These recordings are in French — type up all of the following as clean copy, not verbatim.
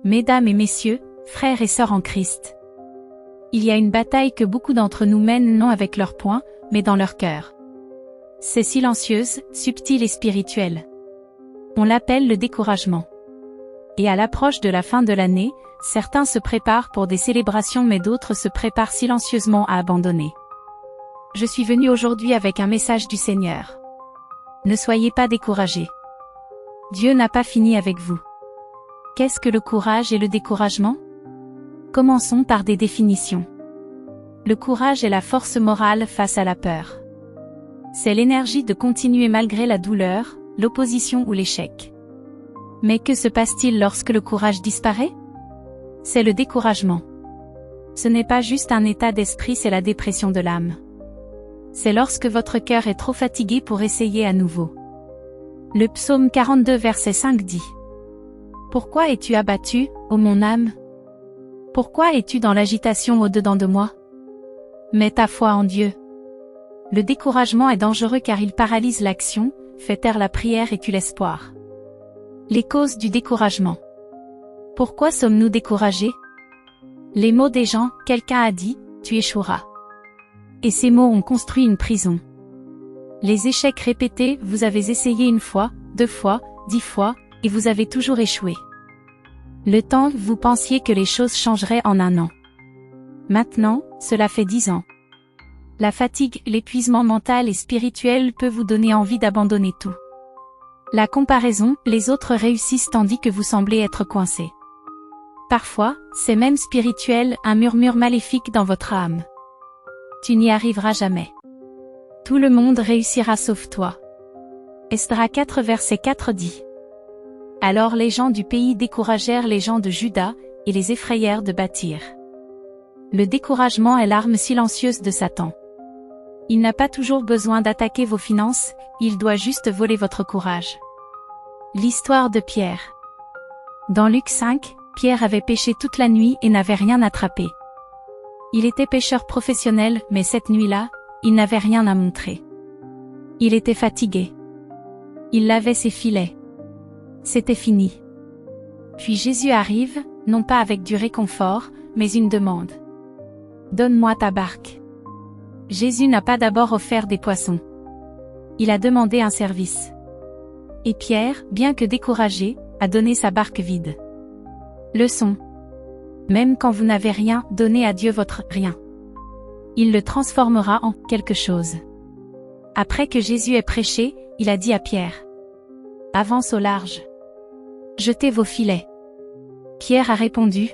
Mesdames et messieurs, frères et sœurs en Christ. Il y a une bataille que beaucoup d'entre nous mènent non avec leurs poings, mais dans leur cœur. C'est silencieuse, subtile et spirituelle. On l'appelle le découragement. Et à l'approche de la fin de l'année, certains se préparent pour des célébrations mais d'autres se préparent silencieusement à abandonner. Je suis venu aujourd'hui avec un message du Seigneur. Ne soyez pas découragés. Dieu n'a pas fini avec vous. Qu'est-ce que le courage et le découragement? Commençons par des définitions. Le courage est la force morale face à la peur. C'est l'énergie de continuer malgré la douleur, l'opposition ou l'échec. Mais que se passe-t-il lorsque le courage disparaît? C'est le découragement. Ce n'est pas juste un état d'esprit, c'est la dépression de l'âme. C'est lorsque votre cœur est trop fatigué pour essayer à nouveau. Le psaume 42 verset 5 dit: Pourquoi es-tu abattu, ô mon âme? Pourquoi es-tu dans l'agitation au-dedans de moi? Mets ta foi en Dieu. Le découragement est dangereux car il paralyse l'action, fait taire la prière et tue l'espoir. Les causes du découragement. Pourquoi sommes-nous découragés? Les mots des gens, quelqu'un a dit, tu échoueras. Et ces mots ont construit une prison. Les échecs répétés, vous avez essayé une fois, 2 fois, 10 fois, et vous avez toujours échoué. Le temps, vous pensiez que les choses changeraient en 1 an. Maintenant, cela fait 10 ans. La fatigue, l'épuisement mental et spirituel peut vous donner envie d'abandonner tout. La comparaison, les autres réussissent tandis que vous semblez être coincé. Parfois, c'est même spirituel, un murmure maléfique dans votre âme. Tu n'y arriveras jamais. Tout le monde réussira sauf toi. Esdras 4 verset 4 dit. Alors les gens du pays découragèrent les gens de Juda, et les effrayèrent de bâtir. Le découragement est l'arme silencieuse de Satan. Il n'a pas toujours besoin d'attaquer vos finances, il doit juste voler votre courage. L'histoire de Pierre. Dans Luc 5, Pierre avait pêché toute la nuit et n'avait rien attrapé. Il était pêcheur professionnel, mais cette nuit-là, il n'avait rien à montrer. Il était fatigué. Il lavait ses filets. C'était fini. Puis Jésus arrive, non pas avec du réconfort, mais une demande. Donne-moi ta barque. Jésus n'a pas d'abord offert des poissons. Il a demandé un service. Et Pierre, bien que découragé, a donné sa barque vide. Leçon. Même quand vous n'avez rien, donnez à Dieu votre rien. Il le transformera en quelque chose. Après que Jésus ait prêché, il a dit à Pierre: Avance au large. Jetez vos filets. Pierre a répondu: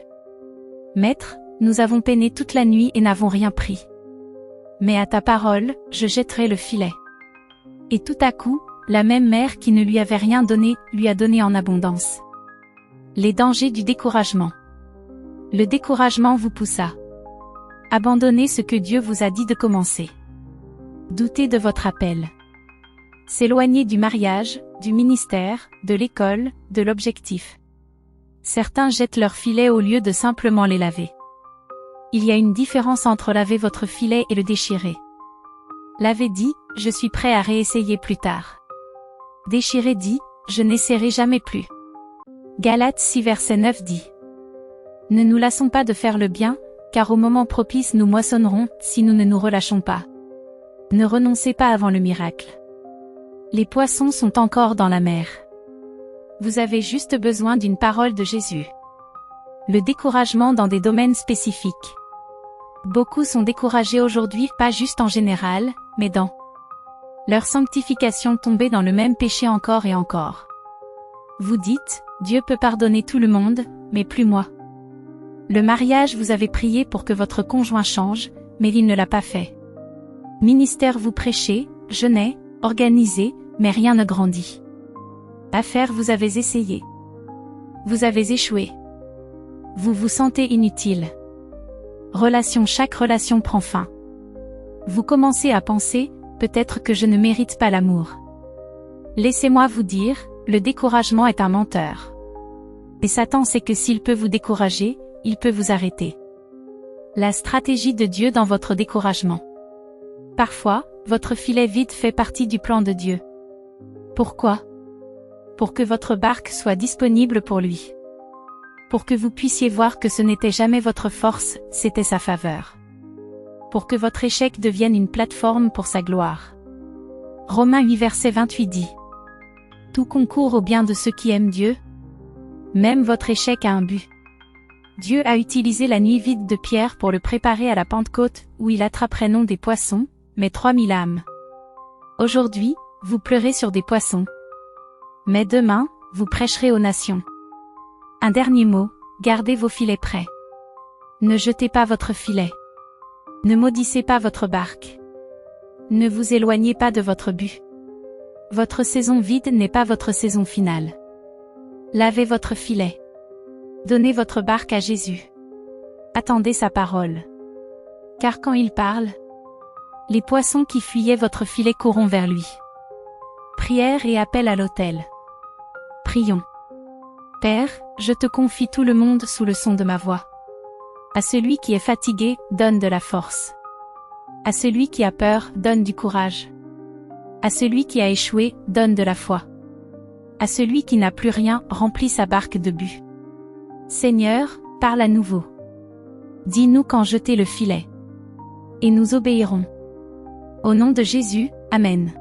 Maître, nous avons peiné toute la nuit et n'avons rien pris. Mais à ta parole, je jetterai le filet. Et tout à coup, la même mer qui ne lui avait rien donné, lui a donné en abondance. Les dangers du découragement. Le découragement vous pousse à abandonner ce que Dieu vous a dit de commencer. Douter de votre appel. S'éloigner du mariage, du ministère, de l'école, de l'objectif. Certains jettent leurs filets au lieu de simplement les laver. Il y a une différence entre laver votre filet et le déchirer. Laver dit, je suis prêt à réessayer plus tard. Déchirer dit, je n'essaierai jamais plus. Galates 6 verset 9 dit. Ne nous lassons pas de faire le bien, car au moment propice nous moissonnerons, si nous ne nous relâchons pas. Ne renoncez pas avant le miracle. Les poissons sont encore dans la mer. Vous avez juste besoin d'une parole de Jésus. Le découragement dans des domaines spécifiques. Beaucoup sont découragés aujourd'hui, pas juste en général, mais dans leur sanctification tombée dans le même péché encore et encore. Vous dites, Dieu peut pardonner tout le monde, mais plus moi. Le mariage, vous avez prié pour que votre conjoint change, mais il ne l'a pas fait. Ministère, vous prêchez, jeûnez, organisez, mais rien ne grandit. Affaires, vous avez essayé. Vous avez échoué. Vous vous sentez inutile. Relation, chaque relation prend fin. Vous commencez à penser, peut-être que je ne mérite pas l'amour. Laissez-moi vous dire, le découragement est un menteur. Et Satan sait que s'il peut vous décourager, il peut vous arrêter. La stratégie de Dieu dans votre découragement. Parfois, votre filet vide fait partie du plan de Dieu. Pourquoi? Pour que votre barque soit disponible pour lui. Pour que vous puissiez voir que ce n'était jamais votre force, c'était sa faveur. Pour que votre échec devienne une plateforme pour sa gloire. Romains 8 verset 28 dit. Tout concourt au bien de ceux qui aiment Dieu. Même votre échec a un but. Dieu a utilisé la nuit vide de Pierre pour le préparer à la Pentecôte, où il attraperait non des poissons, mais 3000 âmes. Aujourd'hui, vous pleurez sur des poissons. Mais demain, vous prêcherez aux nations. Un dernier mot, gardez vos filets prêts. Ne jetez pas votre filet. Ne maudissez pas votre barque. Ne vous éloignez pas de votre but. Votre saison vide n'est pas votre saison finale. Lavez votre filet. Donnez votre barque à Jésus. Attendez sa parole. Car quand il parle, les poissons qui fuyaient votre filet courront vers lui. Prière et appel à l'autel. Prions. Père, je te confie tout le monde sous le son de ma voix. À celui qui est fatigué, donne de la force. À celui qui a peur, donne du courage. À celui qui a échoué, donne de la foi. À celui qui n'a plus rien, remplis sa barque de but. Seigneur, parle à nouveau. Dis-nous quand jeter le filet. Et nous obéirons. Au nom de Jésus, Amen.